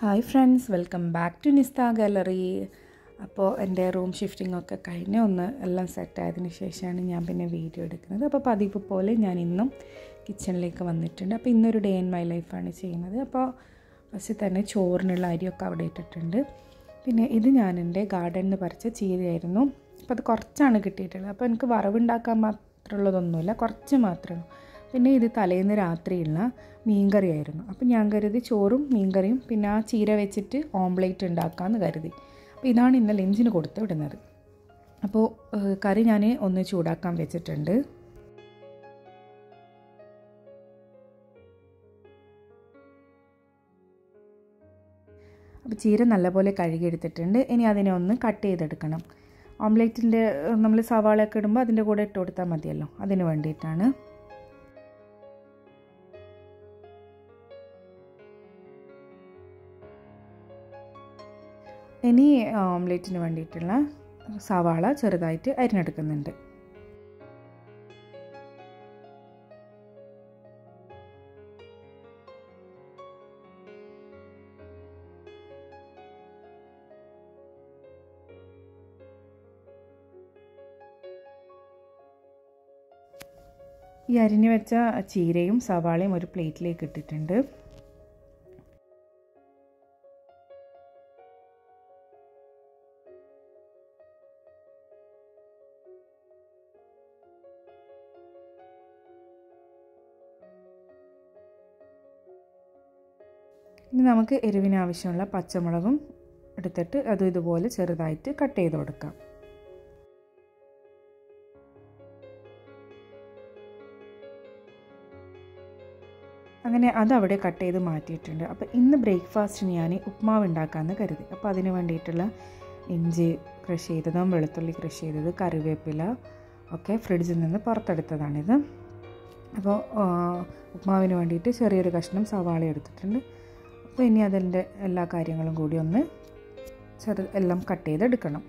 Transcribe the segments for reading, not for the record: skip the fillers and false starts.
Hi friends, welcome back to Nistha gallery. അപ്പോൾ എൻ്റെ room ഷിഫ്റ്റിങ്ങൊക്കെ കഴിഞ്ഞ് എല്ലാം സെറ്റായതിന് ശേഷമാണ് ഞാൻ പിന്നെ വീഡിയോ എടുക്കുന്നത്. അപ്പോൾ പതിവ് പോലെ ഞാൻ ഇന്നും കിച്ചണിലേക്ക് വന്നിട്ടുണ്ട്. അപ്പോൾ ഇന്നൊരു ഡേ ഇൻ മൈ ലൈഫാണ് ചെയ്യുന്നത്. അപ്പോൾ ഫസ്റ്റ് തന്നെ ചോറിനുള്ള അരിയൊക്കെ അവിടെ ഇട്ടിട്ടുണ്ട്. പിന്നെ ഇത് ഞാൻ എൻ്റെ ഗാർഡനിൽ നിന്ന് പറിച്ച ചീരയായിരുന്നു. അപ്പോൾ അത് കുറച്ചാണ് കിട്ടിയിട്ടുള്ളത്. അപ്പോൾ എനിക്ക് വറവുണ്ടാക്കാൻ മാത്രമുള്ളതൊന്നുമില്ല, കുറച്ച് മാത്രമേ. പിന്നെ ഇത് തലേന്ന് രാത്രിയുള്ള മീൻകറിയായിരുന്നു. അപ്പോൾ ഞാൻ കരുതി ചോറും മീൻകറിയും പിന്നെ ആ ചീര വെച്ചിട്ട് ഓംപ്ലേറ്റ് ഉണ്ടാക്കാമെന്ന് കരുതി. അപ്പോൾ ഇതാണ് ഇന്ന് ലഞ്ചിന് കൊടുത്ത് വിടുന്നത്. അപ്പോൾ കറി ഞാൻ ഒന്ന് ചൂടാക്കാൻ വെച്ചിട്ടുണ്ട്. അപ്പോൾ ചീര നല്ലപോലെ കഴുകിയെടുത്തിട്ടുണ്ട്. ഇനി അതിനെ ഒന്ന് കട്ട് ചെയ്തെടുക്കണം. ഓംപ്ലേറ്റിൻ്റെ നമ്മൾ സവാളയൊക്കെ ഇടുമ്പോൾ അതിൻ്റെ കൂടെ ഇട്ട് കൊടുത്താൽ മതിയല്ലോ, അതിന് വേണ്ടിയിട്ടാണ്. ഇനി ഓംലേറ്റിന് വേണ്ടിയിട്ടുള്ള സവാള ചെറുതായിട്ട് അരിഞ്ഞെടുക്കുന്നുണ്ട്. ഈ അരിഞ്ഞു വെച്ച ചീരയും സവാളയും ഒരു പ്ലേറ്റിലേക്ക് ഇട്ടിട്ടുണ്ട്. ഇനി നമുക്ക് എരിവിന് ആവശ്യമുള്ള പച്ചമുളകും എടുത്തിട്ട് അതും ഇതുപോലെ ചെറുതായിട്ട് കട്ട് ചെയ്ത് കൊടുക്കാം. അങ്ങനെ അതവിടെ കട്ട് ചെയ്ത് മാറ്റിയിട്ടുണ്ട്. അപ്പോൾ ഇന്ന് ബ്രേക്ക്ഫാസ്റ്റിന് ഞാൻ ഉപ്മാവ് ഉണ്ടാക്കാമെന്ന് കരുതി. അപ്പോൾ അതിന് വേണ്ടിയിട്ടുള്ള ഇഞ്ചി ക്രഷ് ചെയ്തതും വെളുത്തുള്ളി ക്രഷ് ചെയ്തത് കറിവേപ്പില ഒക്കെ ഫ്രിഡ്ജിൽ നിന്ന് പുറത്തെടുത്തതാണിത്. അപ്പോൾ ഉപ്മാവിന് വേണ്ടിയിട്ട് ചെറിയൊരു കഷ്ണം സവാള എടുത്തിട്ടുണ്ട്. അപ്പോൾ ഇനി അതിൻ്റെ എല്ലാ കാര്യങ്ങളും കൂടി ഒന്ന് എല്ലാം കട്ട് ചെയ്തെടുക്കണം.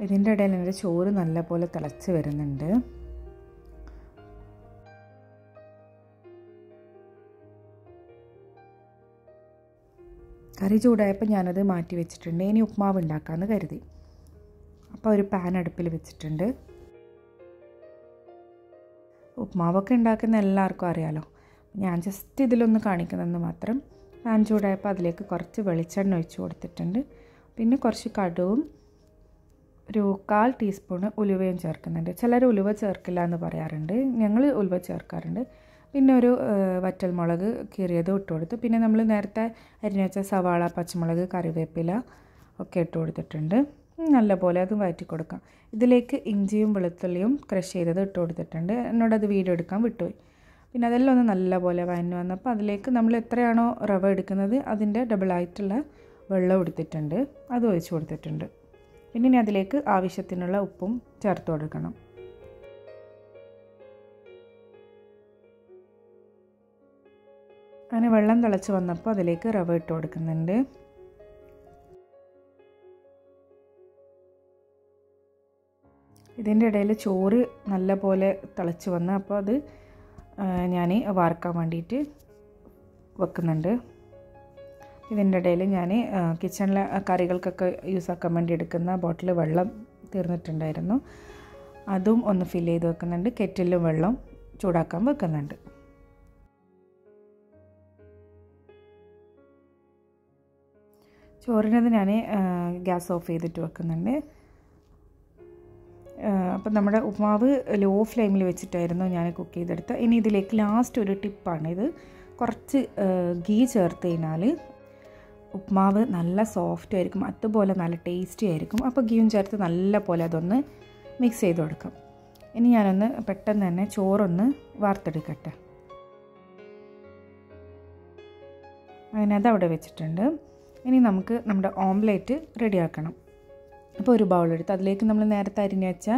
ഇതിൻ്റെ ഇടയിൽ എൻ്റെ ചോറ് നല്ലപോലെ തിളച്ച് വരുന്നുണ്ട്. കറി ചൂടായപ്പോൾ ഞാനത് മാറ്റി വെച്ചിട്ടുണ്ട്. ഇനി ഉപ്മാവ് ഉണ്ടാക്കാമെന്ന് കരുതി. അപ്പോൾ ഒരു പാൻ അടുപ്പിൽ വെച്ചിട്ടുണ്ട്. ഉപ്മാവൊക്കെ ഉണ്ടാക്കുന്ന എല്ലാവർക്കും അറിയാലോ, ഞാൻ ജസ്റ്റ് ഇതിലൊന്ന് കാണിക്കുന്നതെന്ന് മാത്രം. പാൻ ചൂടായപ്പോൾ അതിലേക്ക് കുറച്ച് വെളിച്ചെണ്ണ ഒഴിച്ച് കൊടുത്തിട്ടുണ്ട്. പിന്നെ കുറച്ച് കടുവും ഒരു 1/4 ടീസ്പൂണ് ഉലുവയും ചേർക്കുന്നുണ്ട്. ചിലർ ഉലുവ ചേർക്കില്ല എന്ന് പറയാറുണ്ട്, ഞങ്ങൾ ഉലുവ ചേർക്കാറുണ്ട്. പിന്നെ ഒരു വറ്റൽമുളക് കീറിയത് ഇട്ട് കൊടുത്ത്, പിന്നെ നമ്മൾ നേരത്തെ അരിഞ്ഞു വെച്ച സവാള, പച്ചമുളക്, കറിവേപ്പില ഒക്കെ ഇട്ട് കൊടുത്തിട്ടുണ്ട്. നല്ലപോലെ അത് വഴറ്റി കൊടുക്കാം. ഇതിലേക്ക് ഇഞ്ചിയും വെളുത്തുള്ളിയും ക്രഷ് ചെയ്തത് ഇട്ട് കൊടുത്തിട്ടുണ്ട്. എന്നോടത് വീഡിയോ എടുക്കാൻ വിട്ടുപോയി. പിന്നെ അതെല്ലാം ഒന്ന് നല്ലപോലെ വഴഞ്ഞു വന്നപ്പോൾ അതിലേക്ക് നമ്മൾ എത്രയാണോ റവ എടുക്കുന്നത് അതിൻ്റെ ഡബിളായിട്ടുള്ള വെള്ളം എടുത്തിട്ടുണ്ട്, അത് ഒഴിച്ച് കൊടുത്തിട്ടുണ്ട്. പിന്നെ ഇനി അതിലേക്ക് ആവശ്യത്തിനുള്ള ഉപ്പും ചേർത്ത് കൊടുക്കണം. അങ്ങനെ വെള്ളം തിളച്ച് വന്നപ്പോൾ അതിലേക്ക് റവ ഇട്ട് കൊടുക്കുന്നുണ്ട്. ഇതിൻ്റെ ഇടയിൽ ചോറ് നല്ല പോലെ തിളച്ച് വന്ന് അപ്പോൾ അത് ഞാൻ വാർക്കാൻ വേണ്ടിയിട്ട് വെക്കുന്നുണ്ട്. ഇതിൻ്റെ ഇടയിൽ ഞാൻ കിച്ചണിലെ കറികൾക്കൊക്കെ യൂസാക്കാൻ വേണ്ടി എടുക്കുന്ന ബോട്ടിൽ വെള്ളം തീർന്നിട്ടുണ്ടായിരുന്നു, അതും ഒന്ന് ഫില്ല് ചെയ്ത് വെക്കുന്നുണ്ട്. കെറ്റിലും വെള്ളം ചൂടാക്കാൻ വെക്കുന്നുണ്ട്. ചോറിനത് ഞാൻ ഗ്യാസ് ഓഫ് ചെയ്തിട്ട് വെക്കുന്നുണ്ട്. അപ്പം നമ്മുടെ ഉപ്മാവ് ലോ ഫ്ലെയിമിൽ വെച്ചിട്ടായിരുന്നു ഞാൻ കുക്ക് ചെയ്തെടുത്തത്. ഇനി ഇതിലേക്ക് ലാസ്റ്റ് ഒരു ടിപ്പാണിത്. കുറച്ച് ഗീ ചേർത്ത് കഴിഞ്ഞാൽ ഉപ്മാവ് നല്ല സോഫ്റ്റ് ആയിരിക്കും, അതുപോലെ നല്ല ടേസ്റ്റി ആയിരിക്കും. അപ്പോൾ ഗീയും ചേർത്ത് നല്ല പോലെ അതൊന്ന് മിക്സ് ചെയ്ത് കൊടുക്കാം. ഇനി ഞാനൊന്ന് പെട്ടെന്ന് തന്നെ ചോറൊന്ന് വാർത്തെടുക്കട്ടെ. അങ്ങനെ അതവിടെ വെച്ചിട്ടുണ്ട്. ഇനി നമുക്ക് നമ്മുടെ ഓംപ്ലേറ്റ് റെഡിയാക്കണം. അപ്പോൾ ഒരു ബൗളെടുത്ത് അതിലേക്ക് നമ്മൾ നേരത്തെ അരിഞ്ഞ് വെച്ച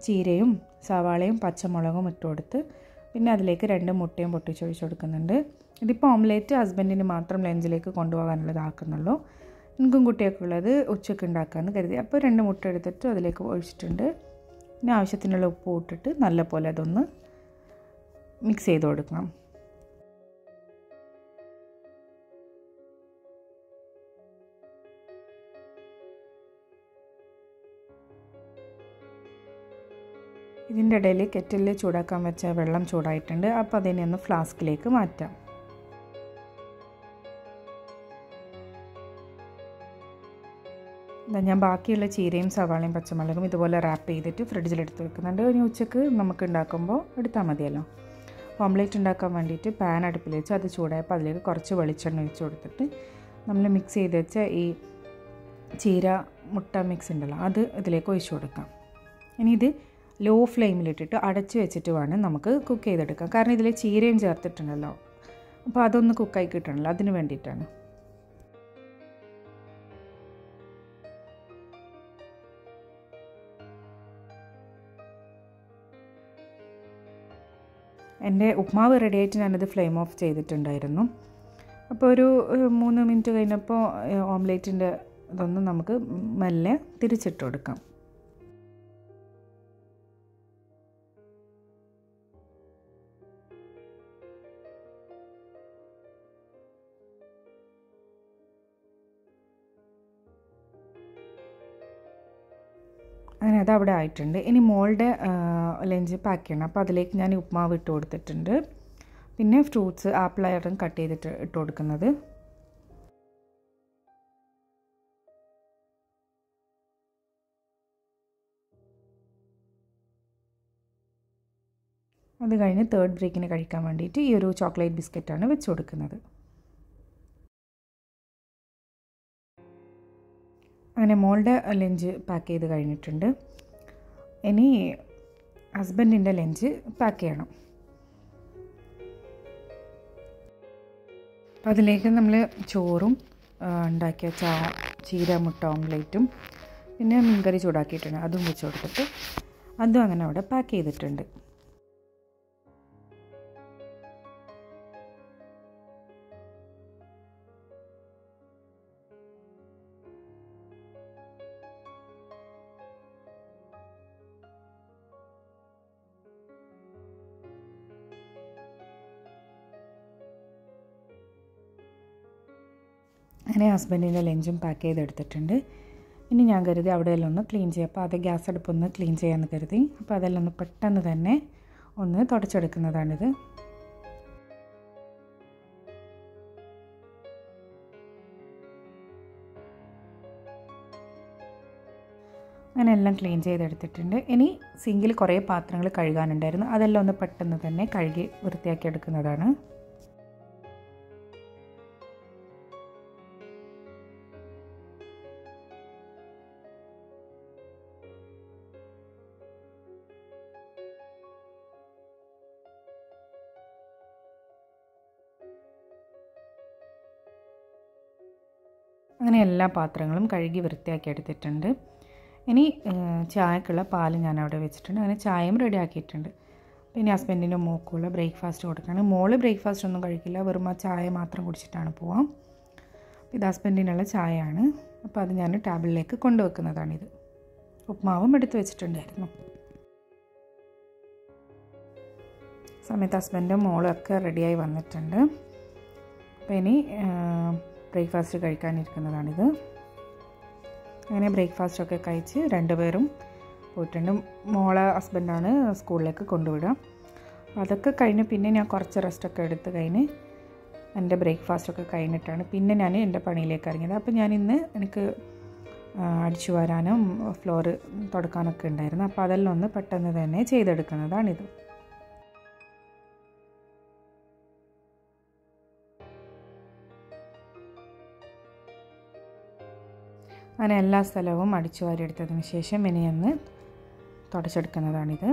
ചീരയും സവാളയും പച്ചമുളകും ഇട്ട് കൊടുത്ത് പിന്നെ അതിലേക്ക് 2 മുട്ടയും പൊട്ടിച്ചൊഴിച്ച് കൊടുക്കുന്നുണ്ട്. ഇതിപ്പോൾ ഓംലേറ്റ് ഹസ്ബൻഡിന് മാത്രം ലഞ്ചിലേക്ക് കൊണ്ടുപോകാനുള്ളതാക്കുന്നുള്ളൂ. എനിക്കും കുട്ടിയൊക്കെ ഉള്ളത് ഉച്ചയ്ക്ക് ഉണ്ടാക്കാമെന്ന് കരുതി. അപ്പോൾ 2 മുട്ട എടുത്തിട്ട് അതിലേക്ക് ഒഴിച്ചിട്ടുണ്ട്. പിന്നെ ആവശ്യത്തിനുള്ള ഉപ്പ് ഇട്ടിട്ട് നല്ലപോലെ അതൊന്ന് മിക്സ് ചെയ്ത് കൊടുക്കണം. ഇതിൻ്റെ ഇടയിൽ കെറ്റിലിൽ ചൂടാക്കാൻ വെച്ച വെള്ളം ചൂടായിട്ടുണ്ട്. അപ്പോൾ അതിനെ ഒന്ന് ഫ്ലാസ്കിലേക്ക് മാറ്റാം. ഞാൻ ബാക്കിയുള്ള ചീരയും സവാളയും പച്ചമുളകും ഇതുപോലെ റാപ്പ് ചെയ്തിട്ട് ഫ്രിഡ്ജിലെടുത്ത് വെക്കുന്നുണ്ട്. ഇനി ഉച്ചയ്ക്ക് നമുക്ക് ഉണ്ടാക്കുമ്പോൾ എടുത്താൽ മതിയല്ലോ. ഓംലേറ്റ് ഉണ്ടാക്കാൻ വേണ്ടിയിട്ട് പാൻ അടുപ്പിൽ വെച്ച് അത് ചൂടായപ്പോൾ അതിലേക്ക് കുറച്ച് വെളിച്ചെണ്ണ ഒഴിച്ച് കൊടുത്തിട്ട് നമ്മൾ മിക്സ് ചെയ്ത് വെച്ച ഈ ചീര മുട്ട മിക്സ് ഉണ്ടല്ലോ അത് ഇതിലേക്ക് ഒഴിച്ച് കൊടുക്കാം. ഇനി ഇത് ലോ ഫ്ലെയിമിലിട്ടിട്ട് അടച്ച് വെച്ചിട്ട് വേണം നമുക്ക് കുക്ക് ചെയ്തെടുക്കാം. കാരണം ഇതിൽ ചീരയും ചേർത്തിട്ടുണ്ടല്ലോ, അപ്പോൾ അതൊന്ന് കുക്കായി കിട്ടണമല്ലോ, അതിന് വേണ്ടിയിട്ടാണ്. എൻ്റെ ഉപ്മാവ് റെഡി ആയിട്ട് ഞാനത് ഫ്ലെയിം ഓഫ് ചെയ്തിട്ടുണ്ടായിരുന്നു. അപ്പോൾ ഒരു 3 മിനിറ്റ് കഴിഞ്ഞപ്പോൾ ഓംലേറ്റിൻ്റെ ഇതൊന്ന് നമുക്ക് മെല്ലെ തിരിച്ചിട്ട് കൊടുക്കാം. അങ്ങനെ അത് അവിടെ ആയിട്ടുണ്ട്. ഇനി മോളുടെ ലഞ്ച് പാക്ക് ചെയ്യണം. അപ്പോൾ അതിലേക്ക് ഞാൻ ഉപ്മാവ് ഇട്ട് കൊടുത്തിട്ടുണ്ട്. പിന്നെ ഫ്രൂട്ട്സ് ആപ്പിളായിട്ടും കട്ട് ചെയ്തിട്ട് ഇട്ട് കൊടുക്കുന്നത്. അത് കഴിഞ്ഞ് തേർഡ് ബ്രേക്കിന് കഴിക്കാൻ വേണ്ടിയിട്ട് ഈ ഒരു ചോക്ലേറ്റ് ബിസ്ക്കറ്റാണ് വെച്ച് കൊടുക്കുന്നത്. അങ്ങനെ മോളുടെ ലഞ്ച് പാക്ക് ചെയ്ത് കഴിഞ്ഞിട്ടുണ്ട്. ഇനി ഹസ്ബൻഡിൻ്റെ ലഞ്ച് പാക്ക് ചെയ്യണം. അപ്പം അതിലേക്ക് നമ്മൾ ചോറും ഉണ്ടാക്കിയ ചീര മുട്ട ഓംലേറ്റും പിന്നെ മീൻകറി ചൂടാക്കിയിട്ടുണ്ട് അതും വെച്ച് കൊടുത്തിട്ട് അതും അങ്ങനെ അവിടെ പാക്ക് ചെയ്തിട്ടുണ്ട്. അങ്ങനെ ഹസ്ബൻഡിൻ്റെ ലഞ്ചും പാക്ക് ചെയ്തെടുത്തിട്ടുണ്ട്. ഇനി ഞാൻ കരുതി അവിടെയെല്ലാം ഒന്ന് ക്ലീൻ ചെയ്യാം. അപ്പോൾ അത് ഗ്യാസ് അടുപ്പൊന്ന് ക്ലീൻ ചെയ്യാമെന്ന് കരുതി. അപ്പോൾ അതെല്ലാം ഒന്ന് പെട്ടെന്ന് തന്നെ ഒന്ന് തുടച്ചെടുക്കുന്നതാണിത്. അങ്ങനെ എല്ലാം ക്ലീൻ ചെയ്തെടുത്തിട്ടുണ്ട്. ഇനി സിങ്കിൽ കുറേ പാത്രങ്ങൾ കഴുകാനുണ്ടായിരുന്നു. അതെല്ലാം ഒന്ന് പെട്ടെന്ന് തന്നെ കഴുകി വൃത്തിയാക്കി എടുക്കുന്നതാണ്. അങ്ങനെ എല്ലാ പാത്രങ്ങളും കഴുകി വൃത്തിയാക്കി എടുത്തിട്ടുണ്ട്. ഇനി ചായക്കുള്ള പാൽ ഞാൻ അവിടെ വെച്ചിട്ടുണ്ട്. അങ്ങനെ ചായയും റെഡി ആക്കിയിട്ടുണ്ട്. പിന്നെ ഹസ്ബൻഡിൻ്റെ മോക്കുള്ള ബ്രേക്ക്ഫാസ്റ്റ് കൊടുക്കുകയാണ്. മോള് ബ്രേക്ക്ഫാസ്റ്റ് ഒന്നും കഴിക്കില്ല, വെറും ആ ചായ മാത്രം കുടിച്ചിട്ടാണ് പോവാം. ഇത് ഹസ്ബൻഡിനുള്ള ചായയാണ്. അപ്പോൾ അത് ഞാൻ ടേബിളിലേക്ക് കൊണ്ടുവെക്കുന്നതാണിത്. ഉപ്മാവും എടുത്ത് വെച്ചിട്ടുണ്ടായിരുന്നു. സമയത്ത് ഹസ്ബൻഡും മോളും ഒക്കെ റെഡിയായി വന്നിട്ടുണ്ട്. അപ്പോൾ ഇനി ബ്രേക്ക്ഫാസ്റ്റ് കഴിക്കാനിരിക്കുന്നതാണിത്. അങ്ങനെ ബ്രേക്ക്ഫാസ്റ്റൊക്കെ കഴിച്ച് 2 പേരും പോയിട്ടുണ്ട്. മോളെ ഹസ്ബൻഡാണ് സ്കൂളിലേക്ക് കൊണ്ടുവിടുക. അതൊക്കെ കഴിഞ്ഞ് പിന്നെ ഞാൻ കുറച്ച് റെസ്റ്റൊക്കെ എടുത്ത് കഴിഞ്ഞ് എൻ്റെ ബ്രേക്ക്ഫാസ്റ്റൊക്കെ കഴിഞ്ഞിട്ടാണ് പിന്നെ ഞാൻ എൻ്റെ പണിയിലേക്ക് ഇറങ്ങിയത്. അപ്പോൾ ഞാനിന്ന് എനിക്ക് അടിച്ചു വാരാനും ഫ്ലോറ് തുടക്കാനൊക്കെ ഉണ്ടായിരുന്നു. അപ്പോൾ അതെല്ലാം ഒന്ന് പെട്ടെന്ന് തന്നെ ചെയ്തെടുക്കുന്നതാണിത്. അങ്ങനെ എല്ലാ സ്ഥലവും അടിച്ചു വാരിയെടുത്തതിന് ശേഷം ഇനിയൊന്ന് തുടച്ചെടുക്കുന്നതാണിത്.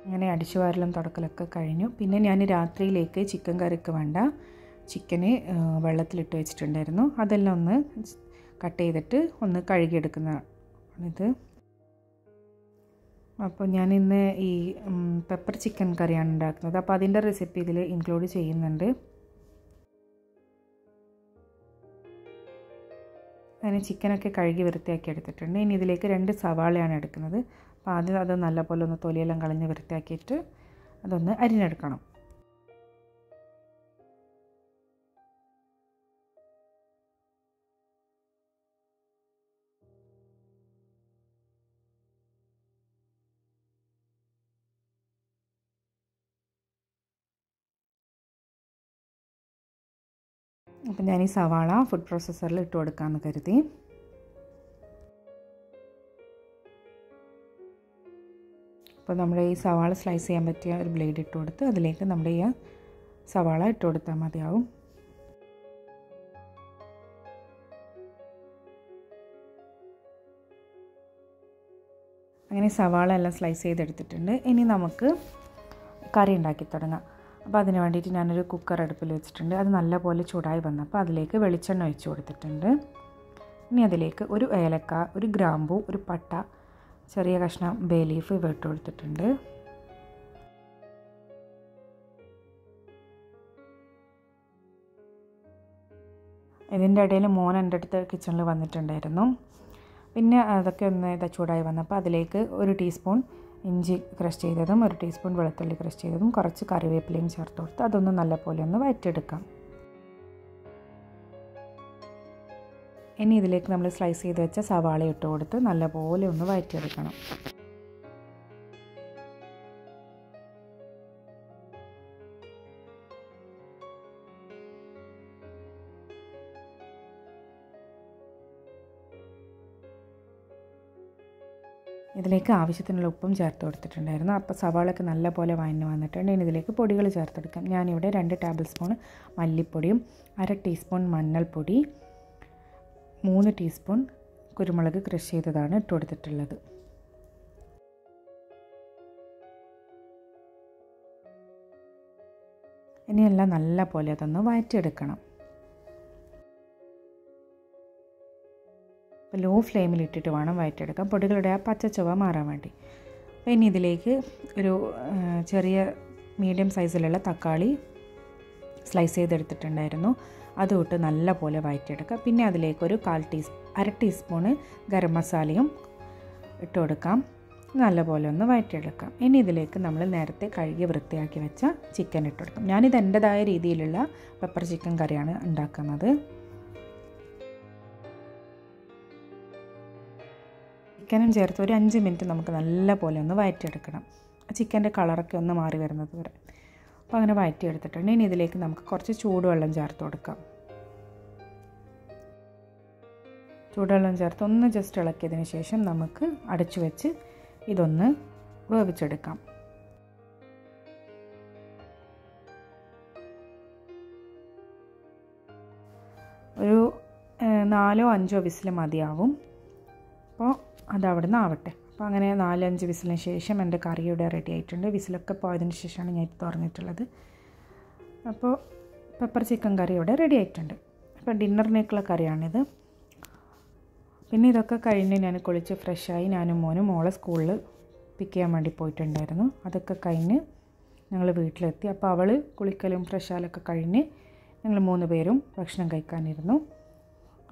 അങ്ങനെ അടിച്ചു വാരലും തുടക്കലൊക്കെ കഴിഞ്ഞു. പിന്നെ ഞാൻ രാത്രിയിലേക്ക് ചിക്കൻ കറിക്ക് വേണ്ട ചിക്കന് വെള്ളത്തിലിട്ട് വെച്ചിട്ടുണ്ടായിരുന്നു. അതെല്ലാം ഒന്ന് കട്ട് ചെയ്തിട്ട് ഒന്ന് കഴുകിയെടുക്കുന്നതാണിത്. അപ്പോൾ ഞാനിന്ന് ഈ പെപ്പർ ചിക്കൻ കറിയാണ് ഉണ്ടാക്കുന്നത്. അപ്പോൾ അതിൻ്റെ റെസിപ്പി ഇതിൽ ഇൻക്ലൂഡ് ചെയ്യുന്നുണ്ട്. അങ്ങനെ ചിക്കനൊക്കെ കഴുകി വൃത്തിയാക്കി എടുത്തിട്ടുണ്ട്. ഇനി ഇതിലേക്ക് 2 സവാളയാണ് എടുക്കുന്നത്. അപ്പോൾ ആദ്യം അത് നല്ലപോലെ ഒന്ന് തൊലിയെല്ലാം കളഞ്ഞ് വൃത്തിയാക്കിയിട്ട് അതൊന്ന് അരിഞ്ഞെടുക്കണം. അപ്പം ഞാൻ ഈ സവാള ഫുഡ് പ്രോസസ്സറിൽ ഇട്ട് കൊടുക്കാമെന്ന് കരുതി. അപ്പോൾ നമ്മുടെ ഈ സവാള സ്ലൈസ് ചെയ്യാൻ പറ്റിയ ഒരു ബ്ലേഡ് ഇട്ട് കൊടുത്ത് അതിലേക്ക് നമ്മുടെ ഈ സവാള ഇട്ട് കൊടുത്താൽ മതിയാവും. അങ്ങനെ സവാള എല്ലാം സ്ലൈസ് ചെയ്തെടുത്തിട്ടുണ്ട്. ഇനി നമുക്ക് കറി ഉണ്ടാക്കി തുടങ്ങാം. അപ്പോൾ അതിന് വേണ്ടിയിട്ട് ഞാനൊരു കുക്കർ അടുപ്പിൽ വെച്ചിട്ടുണ്ട്. അത് നല്ലപോലെ ചൂടായി വന്നപ്പോൾ അതിലേക്ക് വെളിച്ചെണ്ണ ഒഴിച്ച് കൊടുത്തിട്ടുണ്ട്. ഇനി അതിലേക്ക് ഒരു ഏലക്ക, ഒരു ഗ്രാമ്പൂ, ഒരു പട്ട, ചെറിയ കഷ്ണം ബേ ലീഫ് ഇവ ഇട്ട് കൊടുത്തിട്ടുണ്ട്. ഇതിൻ്റെ ഇടയിൽ മോൻ എൻ്റെ അടുത്ത് കിച്ചണിൽ വന്നിട്ടുണ്ടായിരുന്നു. പിന്നെ അതൊക്കെ ഒന്ന് ചൂടായി വന്നപ്പോൾ അതിലേക്ക് 1 ടീസ്പൂൺ ഇഞ്ചി ക്രഷ് ചെയ്തതും 1 ടീസ്പൂൺ വെളുത്തുള്ളി ക്രഷ് ചെയ്തതും കുറച്ച് കറിവേപ്പിലയും ചേർത്ത് കൊടുത്ത് അതൊന്ന് നല്ലപോലെ ഒന്ന് വഴറ്റിയെടുക്കാം. ഇനി ഇതിലേക്ക് നമ്മൾ സ്ലൈസ് ചെയ്ത് വെച്ച സവാള ഇട്ട് കൊടുത്ത് നല്ലപോലെ ഒന്ന് വഴറ്റിയെടുക്കണം. ഇതിലേക്ക് ആവശ്യത്തിനുള്ള ഉപ്പും ചേർത്ത് കൊടുത്തിട്ടുണ്ടായിരുന്നു. അപ്പോൾ സവാളയൊക്കെ നല്ലപോലെ വഴഞ്ഞ് വന്നിട്ടുണ്ട്. ഇനി ഇതിലേക്ക് പൊടികൾ ചേർത്തെടുക്കാം. ഞാനിവിടെ 2 ടേബിൾ സ്പൂൺ മല്ലിപ്പൊടിയും 1/2 ടീസ്പൂൺ മഞ്ഞൾപ്പൊടി, 3 ടീസ്പൂൺ കുരുമുളക് ക്രഷ് ചെയ്തതാണ് ഇട്ട് കൊടുത്തിട്ടുള്ളത്. ഇനിയെല്ലാം നല്ലപോലെ അതൊന്ന് വഴറ്റിയെടുക്കണം. അപ്പോൾ ലോ ഫ്ലെയിമിൽ ഇട്ടിട്ട് വേണം വഴറ്റിയെടുക്കാം, പൊടികളുടെ ആ പച്ച ചുവ മാറാൻ വേണ്ടി. അപ്പോൾ ഇനി ഇതിലേക്ക് ഒരു ചെറിയ മീഡിയം സൈസിലുള്ള തക്കാളി സ്ലൈസ് ചെയ്തെടുത്തിട്ടുണ്ടായിരുന്നു. അതുമിട്ട് നല്ലപോലെ വഴറ്റിയെടുക്കാം. പിന്നെ അതിലേക്ക് ഒരു 1/2 ടീസ്പൂണ് ഗരം മസാലയും ഇട്ട് കൊടുക്കാം. നല്ലപോലെ ഒന്ന് വഴറ്റിയെടുക്കാം. ഇനി ഇതിലേക്ക് നമ്മൾ നേരത്തെ കഴുകി വൃത്തിയാക്കി വെച്ച ചിക്കൻ ഇട്ട് കൊടുക്കാം. ഞാനിത് എൻ്റെതായ രീതിയിലുള്ള പെപ്പർ ചിക്കൻ കറിയാണ് ഉണ്ടാക്കുന്നത്. ചിക്കനും ചേർത്ത് ഒരു 5 മിനിറ്റ് നമുക്ക് നല്ലപോലെ ഒന്ന് വഴറ്റിയെടുക്കണം. ചിക്കൻ്റെ കളറൊക്കെ ഒന്ന് മാറി വരുന്നത് വരെ. അപ്പോൾ അങ്ങനെ വഴറ്റിയെടുത്തിട്ടുണ്ട്. ഇനി ഇതിലേക്ക് നമുക്ക് കുറച്ച് ചൂടുവെള്ളം ചേർത്ത് കൊടുക്കാം. ചൂടുവെള്ളം ചേർത്ത് ഒന്ന് ജസ്റ്റ് ഇളക്കിയതിന് ശേഷം നമുക്ക് അടച്ചു വെച്ച് ഇതൊന്ന് വേവിച്ചെടുക്കാം. ഒരു 4-5 വിസിൽ മതിയാവും. അപ്പോൾ അതവിടെ നിന്ന് ആവട്ടെ. അപ്പോൾ അങ്ങനെ 4-5 വിസിലിന് ശേഷം എൻ്റെ കറി ഇവിടെ റെഡി ആയിട്ടുണ്ട്. വിസിലൊക്കെ പോയതിന് ശേഷമാണ് ഞാൻ ഇത് തുറന്നിട്ടുള്ളത്. അപ്പോൾ പെപ്പർ ചിക്കൻ കറി ഇവിടെ റെഡി ആയിട്ടുണ്ട്. അപ്പോൾ ഡിന്നറിനേക്കുള്ള കറിയാണിത്. പിന്നെ ഇതൊക്കെ കഴിഞ്ഞ് ഞാൻ കുളിച്ച് ഫ്രഷായി ഞാനും മോനും മോളെ സ്കൂളിൽ പിക്ക് ചെയ്യാൻ വേണ്ടി പോയിട്ടുണ്ടായിരുന്നു. അതൊക്കെ കഴിഞ്ഞ് ഞങ്ങൾ വീട്ടിലെത്തി. അപ്പോൾ അവൾ കുളിക്കലും ഫ്രഷാലൊക്കെ കഴിഞ്ഞ് ഞങ്ങൾ 3 പേരും ഭക്ഷണം കഴിക്കാനിരുന്നു.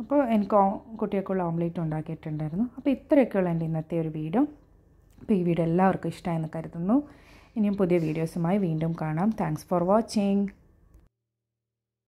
അപ്പോൾ എനിക്ക് കുട്ടികൾക്കുള്ള ഓംലേറ്റ് ഉണ്ടാക്കിയിട്ടുണ്ടായിരുന്നു. അപ്പോൾ ഇത്രയൊക്കെയുള്ള എൻ്റെ ഇന്നത്തെ ഒരു വീഡിയോ. അപ്പോൾ ഈ വീഡിയോ എല്ലാവർക്കും ഇഷ്ടമായെന്ന് കരുതുന്നു. ഇനിയും പുതിയ വീഡിയോസുമായി വീണ്ടും കാണാം. Thanks for watching.